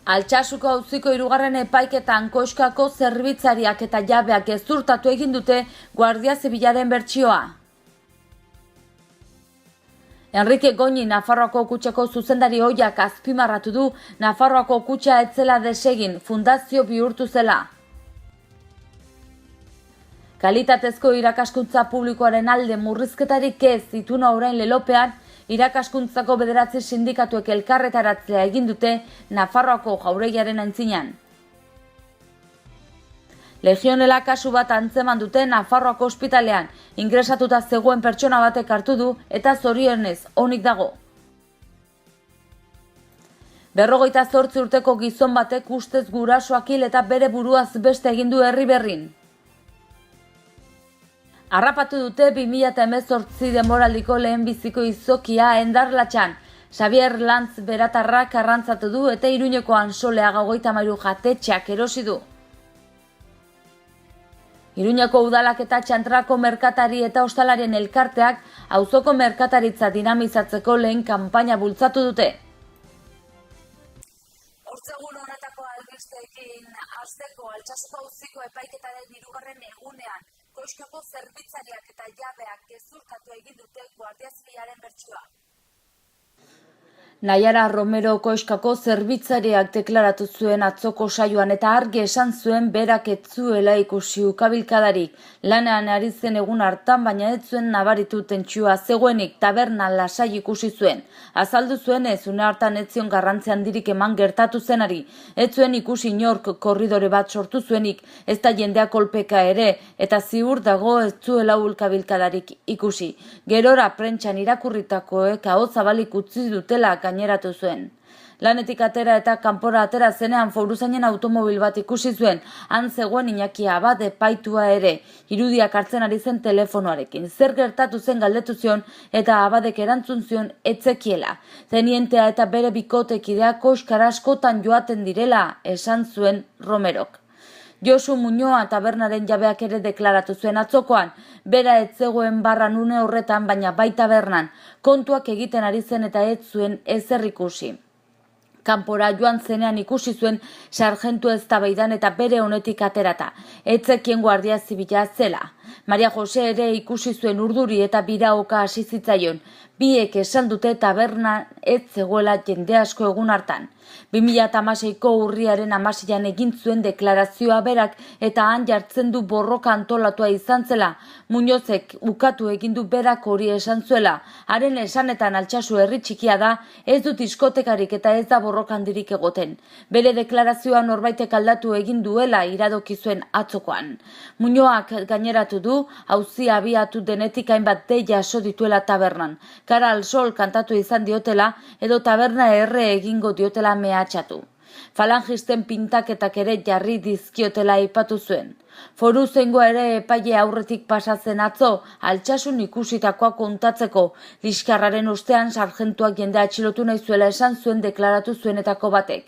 Altsasuko auziko hirugarren epaiketan koxkako zerbitzariak eta jabeak gezurtatu egin dute Guardia Zibilaren bertsioa. Enrique Goñi Nafarroako kutxako zuzendari ohiak azpimarratu du Nafarroako kutxa ez zela desegin, fundazio bihurtu zela. Kalitatezko irakaskuntza publikoaren alde murrizketarik ez ituna orain lelopean, irakaskuntzako 9 sindikatuek elkarretaratzea egin dute Nafarroako jauregiaren aintzinean. Legionela kasu bat antzeman dute Nafarroako ospitalean, ingresatuta zegoen pertsona batek hartu du eta zorionez onik dago. 58 urteko gizon batek ustez gurasoak hil eta bere buruaz beste egin du Erriberrin. Harrapatu dute 2018 denboraldiko lehenbiziko izokia Endarlatxan. Xavier Lantz beratarrak arrantzatu du eta Iruñeko Ansoleaga 33 jatetxeak erosi du. Iruñeko udalak eta Txantrako merkatari eta ostalarien elkarteak auzoko merkataritza dinamizatzeko lehen kanpaina bultzatu dute. Hortzegun honetako albisteekin hasteko Altsasuko auziko epaiketaren 3. egunean koxkako zerbitzariak eta jabeak gezurtatu egin dute Guardia Zibilaren bertsioa. Naiara Romero koxkako zerbitzariak deklaratu zuen atzoko saioan eta argi esan zuen berak ez zuela ikusi ukabilkadarik. Lanean ari zen egun hartan, baina ez zuen nabaritu tentsua zegoenik, taberna lasai ikusi zuen. Azaldu zuen ez une hartan ez zion garrantzi handirik eman gertatu zenari. Ez zuen ikusi inork korridore bat sortu zuenik, ez da jendea kolpeka ere, eta ziur dago ez zuela ukabilkadarik ikusi. Gerora prentxan irakurritakoek aho zabalik utzi dutela gaineratu zuen. Lanetik atera eta kanpora atera zenean foruzainen automobil bat ikusi zuen, han zegoen Iñaki Abade epaitua ere, irudiak hartzen ari zen telefonoarekin. Zer gertatu zen galdetu zion eta Abadek erantzun zion etzekiela. Tenientea eta bere bikotekidea koxkara askotan joaten direla esan zuen Romerok. Josu Muñoa tabernaren jabeak ere deklaratu zuen atzokoan, bera ez zegoen barran une horretan, baina bai tabernan, kontuak egiten ari zen eta ez zuen ezer ikusi. Kanpora joan zenean ikusi zuen sarjentu eztabaidan eta bere honetik aterata, ez zekien Guardia Zibila zela. Maria Jose ere ikusi zuen urduri eta biraoka hasi zitzaion, biek esan dute taberna ez zegoela jende asko egun hartan. 2016ko urriaren 16an egin zuen deklarazioa berak eta han jartzen du borroka antolatua izan zela. Muñozek ukatu egin du berak hori esan zuela. Haren esanetan Altsasu herri txikia da, ez dut diskotekarik eta ez da borroka handirik egoten. Bere deklarazioa norbaitek aldatu egin duela iradoki zuen atzokoan. Muñoak gaineratu du, auzia abiatu denetik hainbat dei jaso dituela tabernan. Kara al sol kantatu izan diotela edo taberna erre egingo diotela mehatxatu. Falangisten pintaketak ere jarri dizkiotela aipatu zuen. Foruzaingoa ere epaile aurretik pasatzen atzo, Altsasun ikusitakoa kontatzeko. Liskarraren ostean sarjentuak jende atxilotu nahi zuela esan zuen deklaratu zuenetako batek.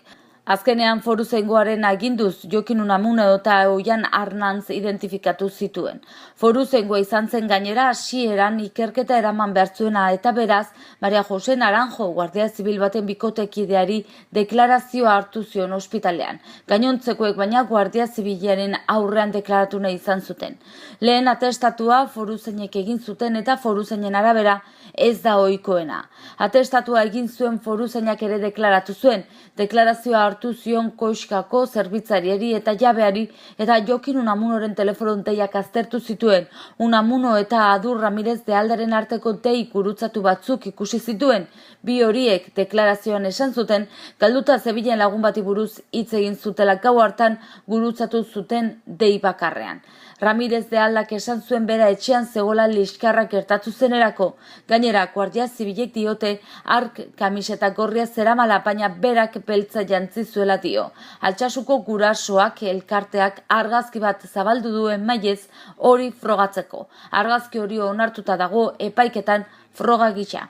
Azkenean foruzaingoaren aginduz Jokin Unamuno eta Oian Arnantz identifikatu zituen. Foruzaingoa izan zen gainera hasieran ikerketa eraman behar zuena eta beraz, Maria Jose Naranjo Guardia Zibil baten bikotekideari deklarazioa hartu zion ospitalean. Gainontzekoek baina Guardia Zibilaren aurrean deklaratu nahi izan zuten. Lehen atestatua foruzainek egin zuten eta foruzainen arabera ez da ohikoena. Atestatua egin zuen foruzainak ere deklaratu zuen, deklarazioa hartu zion koxkako zerbitzariari eta jabeari eta Jokin Unamunoren telefono deiak aztertu zituen. Unamuno eta Adur Ramirez de Aldaren arteko dei gurutzatu batzuk ikusi zituen. Bi horiek deklarazioan esan zuten, galduta zebilen lagun bati buruz hitz egin zutela gau hartan gurutzatu zuten dei bakarrean. Ramirez de Aldak esan zuen bera etxean zegoela liskarrak gertatu zenerako. Gainera, Guardia Zibilek diote ark kamiseta gorria zeramala, baina berak beltza jantzi zuela dio. Altsasuko gurasoak elkarteak argazki bat zabaldu duen maiez hori frogatzeko. Argazki hori onartuta dago epaiketan froga gisa.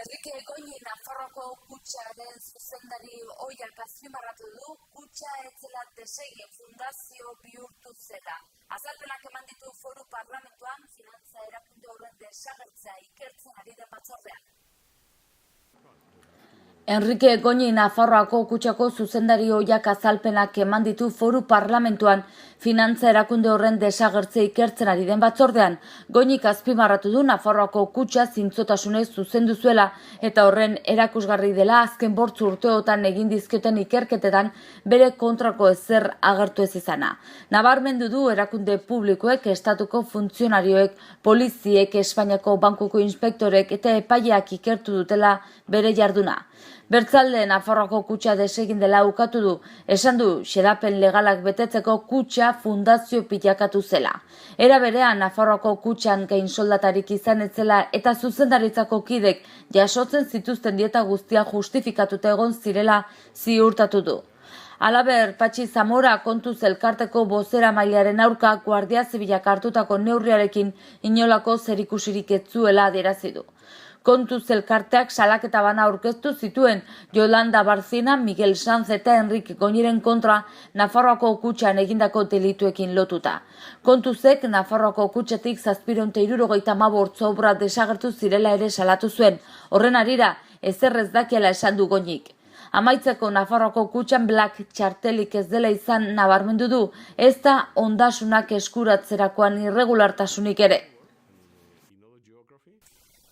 Enrique Goñi Nafarroako kutxaren zuzendari ohiak azpimarratu du, kutxa ez zela desegin, fundazio bihurtu zela. Azalpenak eman ditu foru parlamentuan, finantza erakunde horren desagertzea ikertzen ari den batzordean. Enrique Goñi Nafarroako Kutxako zuzendari ohiak azalpenak eman ditu Foru Parlamentuan finantza erakunde horren desagertzea ikertzen ari den batzordean. Goñik azpimarratu du Nafarroako Kutxa zintzotasunez zuzendu zuela eta horren erakusgarri dela azken 8 urteotan egin dizkioten ikerketetan bere kontrako ezer agertu ez izana. Nabarmendu du erakunde publikoek, estatuko funtzionarioek, poliziek, Espainiako bankuko inspektorek eta epaileak ikertu dutela bere jarduna. Bertzalde Nafarroako Kutxa desegin dela ukatu du, esan du xedapen legalak betetzeko Kutxa fundazio pilakatu zela. Era berean Nafarroako Kutxan gain soldatarik izan ez zela eta zuzendaritzako kidek jasotzen zituzten dieta guztia justifikatuta egon zirela ziurtatu du. Halaber, Patxi Zamora kontuz elkarteko bozeramailearen aurka Guardia Zibilak hartutako neurriarekin inolako zerikusirik ez zuela adierazi du. Kontuz elkarteak salaketa bana aurkeztu zituen Yolanda Barcina, Miguel Sanz eta Enrique Goñiren kontra Nafarroako Kutxan egindako delituekin lotuta. Kontuzek Nafarroako Kutxetik 775 obra desagertu zirela ere salatu zuen. Horren harira, ezer ez dakiela esan du Goñik. Amaitzeko Nafarroako Kutxan black txartelik ez dela izan nabarmendu du, ez da ondasunak eskuratzerakoan irregulartasunik ere.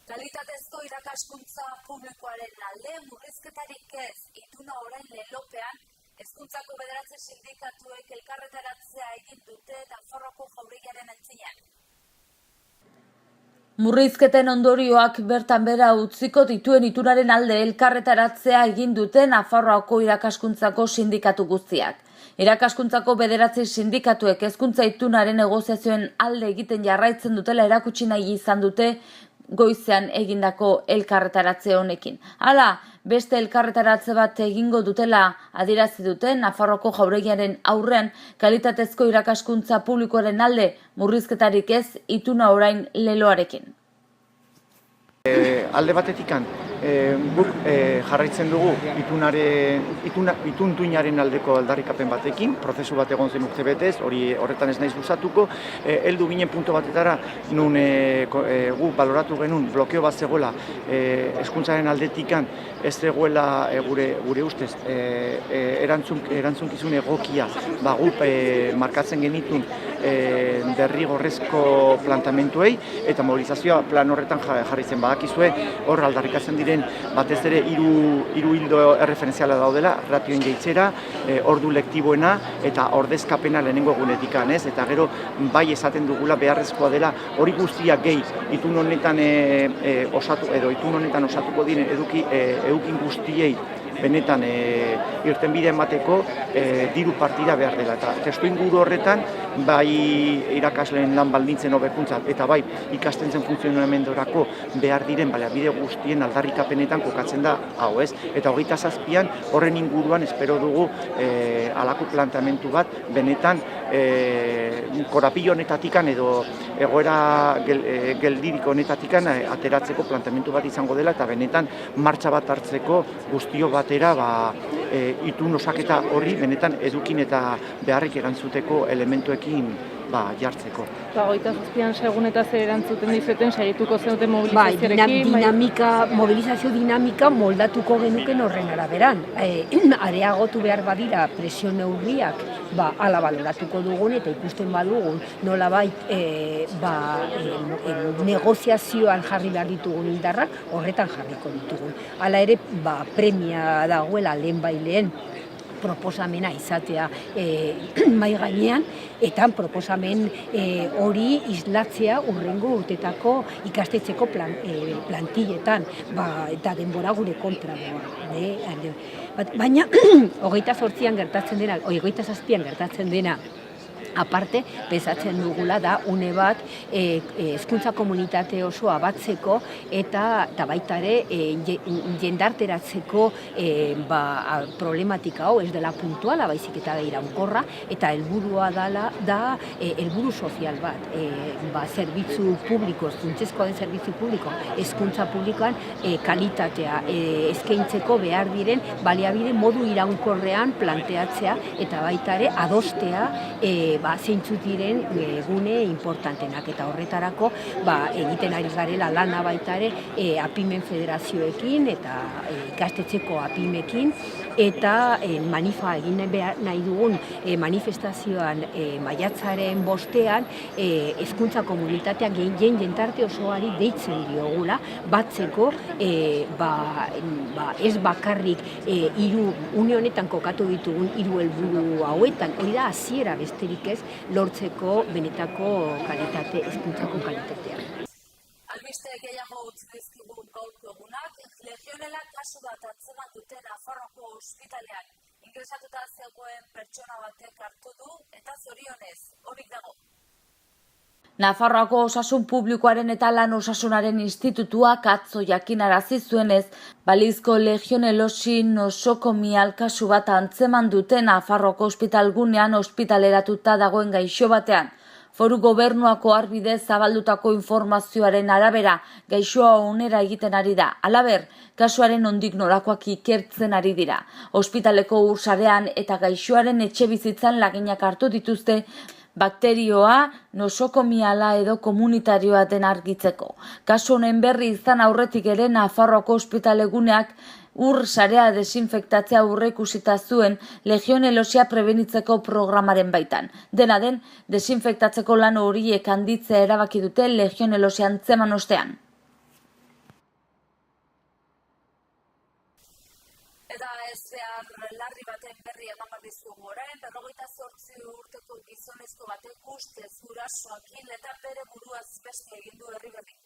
Kalitatezko irakaskuntza publikoaren alde murrizketarik ez ituna orain lelopean, hezkuntzako 9 sindikatuek elkarretaratzea egin dute Nafarroako Jauregiaren antzinean. Murrizketen ondorioak bertan bera utziko dituen itunaren alde elkarretaratzea egin dute Nafarroako irakaskuntzako sindikatu guztiak. Irakaskuntzako 9 sindikatuek hezkuntza itunaren negoziazioen alde egiten jarraitzen dutela erakutsi nahi izan dute goizean egindako elkarretaratze honekin. Hala, beste elkarretaratze bat egingo dutela adierazi dute Nafarroako Jauregiaren aurrean kalitatezko irakaskuntza publikoaren alde murrizketarik ez ituna orain leloarekin. Alde batetikan, guk jarraitzen dugu itun duinaren aldeko aldarrikapen batekin, prozesu bat egon zen urte betez, horretan ez naiz luzatuko, heldu ginen puntu batetara, nun gu baloratu genuen blokeo bat zegoela hezkuntzaren aldetikan, ez zegoela gure ustez erantzunkizun egokia, guk markatzen genitun derrigorrezko plantamentuei eta mobilizazioa plan horretan jarritzen badakizue, hor aldarrikatzen diren batez ere hiru ildo erreferentziala daudela, ratioen jaitzera, ordu lektiboena eta ordezkapena lehenengo egunetikan, ez? Eta gero bai esaten dugula beharrezkoa dela hori guztiak gehi itun honetan osatuko diren edukin guztiei benetan irtenbide emateko diru partida behar dela. Eta testuinguru horretan, bai irakasleen lan baldintzen hobekuntza eta bai ikastentzen funtzionamendorako behar diren baliabide guztien aldarrikapenetan kokatzen da hau, ez? Eta 27an horren inguruan espero dugu halako plantamentu bat benetan korapilo honetatikan edo egoera geldirik honetatikan ateratzeko plantamentu bat izango dela eta benetan martxa bat hartzeko guztio batera itun osaketa horri benetan edukin eta beharrik erantzuteko elementuekin jartzeko. 27an segunetaz erantzuten dizuten segituko zenuten mobilizazioarekin? Mobilizazio dinamika moldatuko genuken horren araberan. Areagotu behar badira presio neurriak hala baloratuko dugun eta ikusten badugun nolabait negoziazioan jarri behar ditugun indarrak horretan jarriko ditugun. Hala ere premia dagoela lehen proposamena izatea mai gainean eta proposamen hori islatzea hurrengo urtetako ikastetxeko plantilletan eta denbora gure kontra doa. Baina 28an gertatzen dena, 27an gertatzen dena aparte, pensatzen dugula da une bat hezkuntza komunitate osoa batzeko eta baita ere jendarteratzeko problematika hau ez dela puntuala, baizik eta iraunkorra eta helburua da helburu sozial bat. Zerbitzu publiko, funtsezkoa den zerbitzu publiko, hezkuntza publikoan kalitatea eskaintzeko behar diren baliabide modu iraunkorrean planteatzea eta baita ere adostea zeintzuk diren gune importantenak, eta horretarako egiten ari garela lana baita ere apimen federazioekin eta ikastetxeko apimekin, eta manifa egin nahi dugun manifestazioan maiatzaren 5ean hezkuntza komunitateak jentarte osoari deitzen diogula batzeko ez bakarrik une honetan kokatu ditugun 3 helburu hauetan, hori da hasiera besterik ez lortzeko benetako kalitate, hezkuntzako kalitatea. Albiste gehiago utzi dizkigun gaurko egunak, legionela kasu bat atzeman dute Nafarroako ospitalean. Ingresatuta zegoen pertsona batek hartu du eta zorionez, horik dago. Nafarroako Osasun Publikoaren eta Lan Osasunaren Institutuak atzo jakinarazi zuenez, balizko legionelosi nosokomial kasu bat antzeman dute Nafarroako ospitalgunean ospitaleratuta dagoen gaixo batean. Foru Gobernuako arbide zabaldutako informazioaren arabera gaixoa onera egiten ari da. Halaber, kasuaren nondik norakoak ikertzen ari dira. Ospitaleko ursarean eta gaixoaren etxebizitzan laginak hartu dituzte bakterioa, nosokomiala edo komunitarioa den argitzeko. Kasu honen berri izan aurretik ere Nafarroako ospitaleguneak ur sarea desinfektatzea aurreikusita zuen legionelosia prebenitzeko programaren baitan. Dena den, desinfektatzeko lan horiek handitzea erabaki dute legionelosia antzeman ostean. Eta ez behar larri baten berri eman bat dizugu orain, 58 urteko gizonezko batek ustez gurasoak hil eta bere buruaz beste egin du Erriberrin.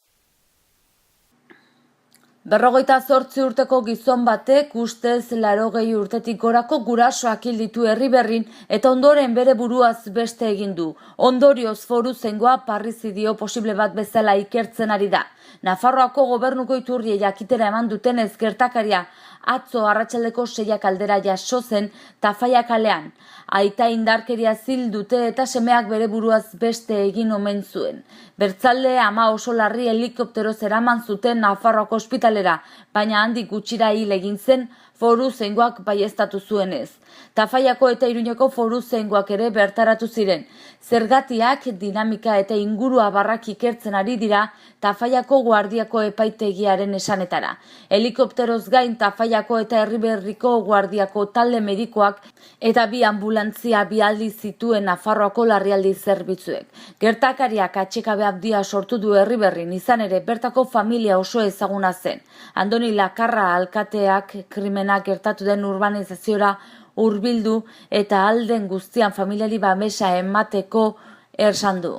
58 urteko gizon batek ustez 80 urtetik gorako gurasoak hil ditu Erriberrin eta ondoren bere buruaz beste egin du. Ondorioz foruzaingoa parrizidio posible bat bezala ikertzen ari da. Nafarroako gobernuko iturriei jakitera eman dutenez gertakaria atzo arratsaldeko 6 aldera jaso zen Tafaia kalean. Aita indarkeria zil dute eta semeak bere buruaz beste egin omen zuen. Bertzalde ama oso larri helikopteroz eraman zuten Nafarroako ospitalera, baina handik gutxira hil egin zen foruzaingoak baieztatu zuenez. Tafaiako eta Iruñeko foruzaingoak ere bertaratu ziren. Zergatiak, dinamika eta ingurua barrak ikertzen ari dira Tafaiako guardiako epaitegiaren esanetara. Helikopteroz gain Tafaiako eta Erriberriko guardiako talde medikoak eta 2 ambulantzia bialdi zituen Nafarroako larrialdi zerbitzuek. Gertakariak atsekabe handia sortu du Erriberrin, izan ere bertako familia oso ezaguna zen. Andoni Lakarra alkateak krimenak gertatu den urbanizaziora hurbildu eta alden guztian familiari babesa emateko esan du.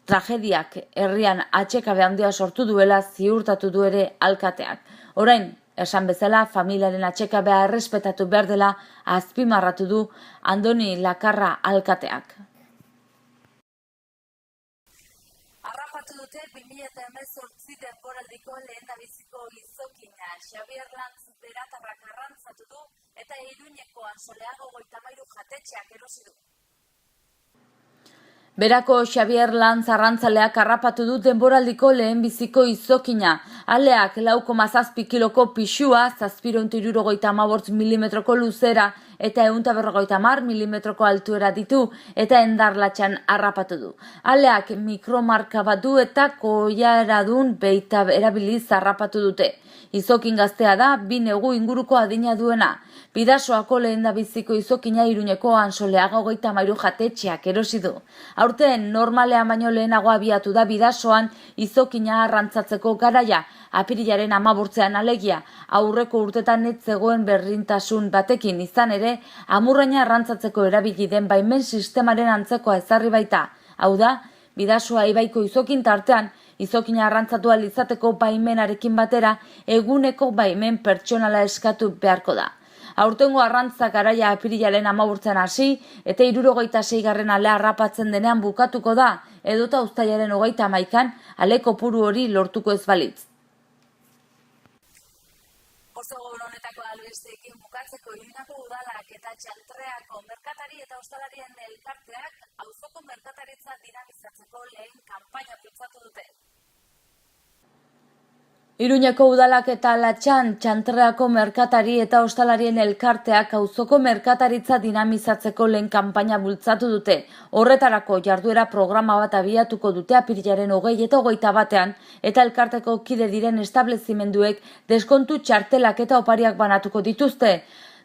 Tragediak herrian atsekabe handia sortu duela ziurtatu du ere alkateak. Orain, esan bezala, familiaren atsekabea errespetatu behar dela azpimarratu du Andoni Lakarra alkateak. Harrapatu dute 2018 denboraldiko lehendabiziko izokina. Xabier Lantz beratarrak arrantzatu du eta Iruñeko Ansoleago 33 jatetxeak erosi du. Berako Xabier Lantz arrantzaleak harrapatu du denboraldiko lehenbiziko izokina. Aleak 4,7 kiloko pixua, 775 milimetroko luzera eta 150 milimetroko altuera ditu eta endarlatxan harrapatu du. Aleak mikromarka bat du eta koiaradun beita erabiliz harrapatu dute. Izokin gaztea da, 2 negu inguruko adina duena. Bidasoako lehendabiziko izokina Iruñeko Ansoleago 33 jatetxeak erosi du. Aurten normalean baino lehenago abiatu da Bidasoan izokina arrantzatzeko garaia, apirilaren 15ean alegia, aurreko urtetan ez zegoen berdintasun batekin izan ere, amurraina arrantzatzeko erabili den baimen sistemaren antzekoa ezarri baita. Hau da, Bidasoa ibaiko izokin tartean, izokina arrantzatu ahal izateko baimenarekin batera, eguneko baimen pertsonala eskatu beharko da. Aurtengo arrantza garaia apirilaren 15ean hasi eta 76. alea harrapatzen denean bukatuko da, edota uztailaren 31an ale kopuru hori lortuko ez balitz. Ostegun honetako albisteekin bukatzeko Iruñako udalak eta Txantreako merkatari eta ostalarien elkarteak auzoko merkataritza dinamizatzeko lehen kanpaina bultzatu dute. Iruñeko udalak eta Latxan Txantreako merkatari eta ostalarien elkarteak auzoko merkataritza dinamizatzeko lehen kanpaina bultzatu dute. Horretarako jarduera programa bat abiatuko dute apirilaren 20 eta 21 eta elkarteko kide diren establezimenduek deskontu txartelak eta opariak banatuko dituzte.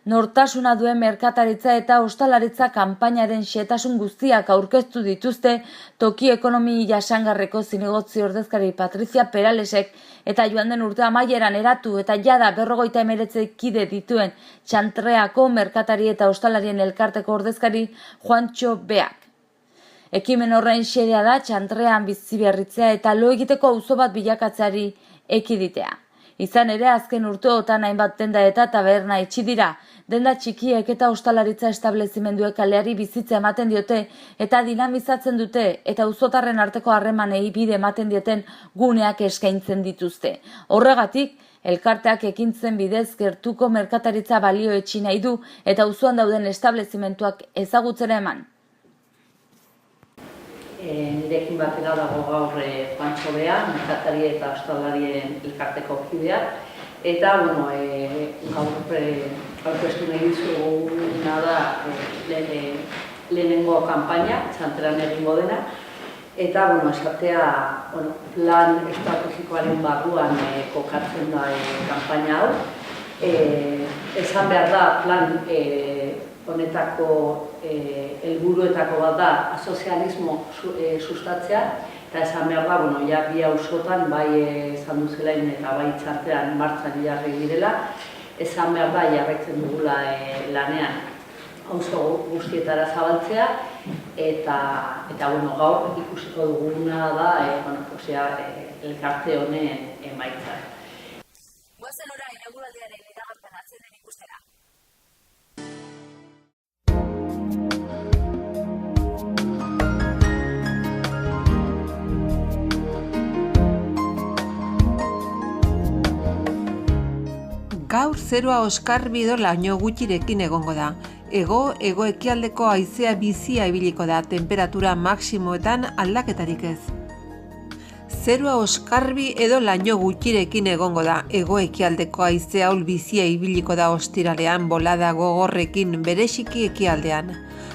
Nortasuna duen merkataritza eta ostalaritza kanpainaren xehetasun guztiak aurkeztu dituzte Toki Ekonomi Jasangarreko zinegotzi ordezkari Patrizia Peralesek eta joan den urte amaieran eratu eta jada 59 kide dituen Txantreako merkatari eta ostalarien elkarteko ordezkari Juantxo Beak. Ekimen horren xedea da Txantrean biziberritzea eta lo egiteko auzo bat bilakatzeari ekiditea. Izan ere, azken urteotan hainbat denda eta taberna itxi dira. Denda txikiek eta ostalaritza establezimenduek kaleari bizitza ematen diote eta dinamizatzen dute eta auzotarren arteko harremanei bide ematen dioten guneak eskaintzen dituzte. Horregatik, elkarteak ekintzen bidez gertuko merkataritza balioetsi nahi du eta auzoan dauden establezimentuak ezagutzera eman. Nirekin batera dago gaur Juantxo Bea, merkatari eta ostalarien elkarteko kidea. Eta, gaur aurkeztu nahi dizuguna da lehenengo kanpaina, Txantrean egingo dena. Eta, esatea, plan estrategikoaren barruan kokatzen da kanpaina hau. Esan behar da, plan honetako helburuetako bat da asozialismo sustatzea, eta esan behar da, ja bi auzotan bai esan duzelain eta bai Txantrean martxan jarri direla, esan behar da jarraitzen dugula lanean auzo guztietara zabaltzea, eta gaur ikusiko duguna da elkarte honen emaitza. Guazen orain eguraldiaren iragarpen atzenen ikustera. Gaur zerua oskarbi edo laino gutxirekin egongo da. Hego-ekialdeko haizea bizia ibiliko da, temperatura maximoetan aldaketarik ez. Zerua oskarbi edo laino gutxirekin egongo da. Hego-ekialdeko haizea ahul bizia ibiliko da ostiralean, bolada gogorrekin bereziki ekialdean.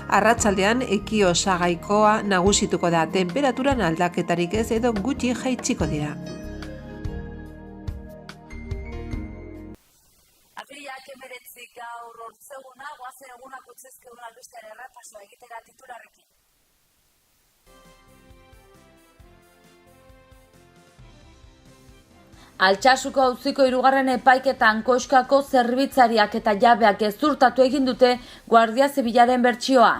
Arratsaldean eki osagaikoa nagusituko da, temperaturan aldaketarik ez edo gutxi jaitsiko dira. Gaur ortzeguna, goazen egunak utzezkeun albistean errepasoa egitera titularrekin. Altsasuko auziko 3. epaiketan koxkako zerbitzariak eta jabeak gezurtatu egin dute Guardia Zibilaren bertsioa.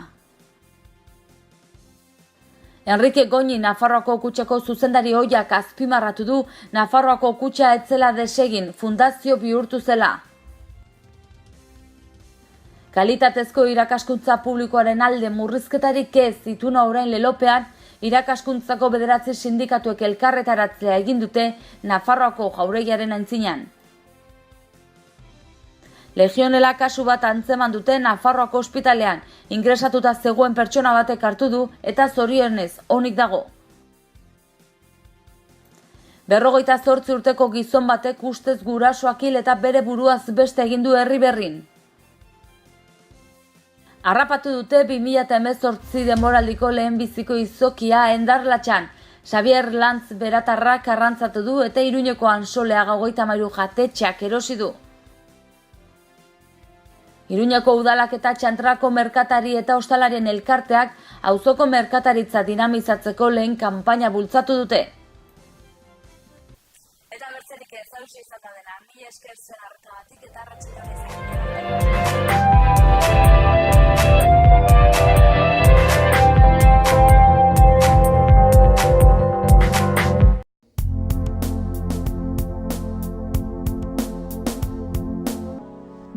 Enrique Goñi Nafarroako kutxako zuzendari ohiak azpimarratu du Nafarroako kutxa etzela desegin, fundazio bihurtu zela. Kalitatezko irakaskuntza publikoaren alde murrizketarik ez ituna orain lelopean, irakaskuntzako 9 sindikatuek elkarretaratzea egin dute Nafarroako jauregiaren aintzinean. Legionela kasu bat antzeman dute Nafarroako ospitalean, ingresatuta zegoen pertsona batek hartu du eta zorionez onik dago. 58 urteko gizon batek ustez gurasoak hil eta bere buruaz beste egin du Herriberrin. Harrapatu dute 2018 denboraldiko lehenbiziko izokia Endarlatxan. Xavier Lantz beratarrak arrantzatu du eta Iruñeko Ansoleaga 33 jatetxeak erosi du. Iruñeko udalak eta Txantrako merkatari eta ostalarien elkarteak auzoko merkataritza dinamizatzeko lehen kanpaina bultzatu dute. Eta bertzerik ez hausia izan da dena, mila esker zen arretagatik eta arratsaldean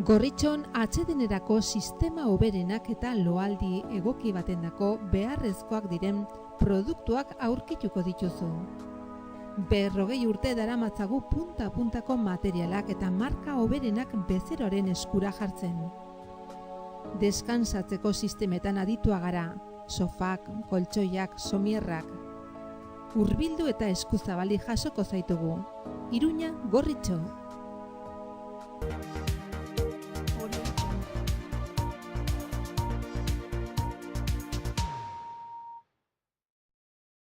Gorritxon atsedenerako sistema hoberenak eta loaldi egoki batendako beharrezkoak diren produktuak aurkituko dituzu. 40 urte daramatzagu punta-puntako materialak eta marka hoberenak bezeroaren eskura jartzen. Deskansatzeko sistemetan aditua gara, sofak, koltsoiak, somierrak. Hurbildu eta eskuzabali jasoko zaitugu. Iruña, Gorritxo.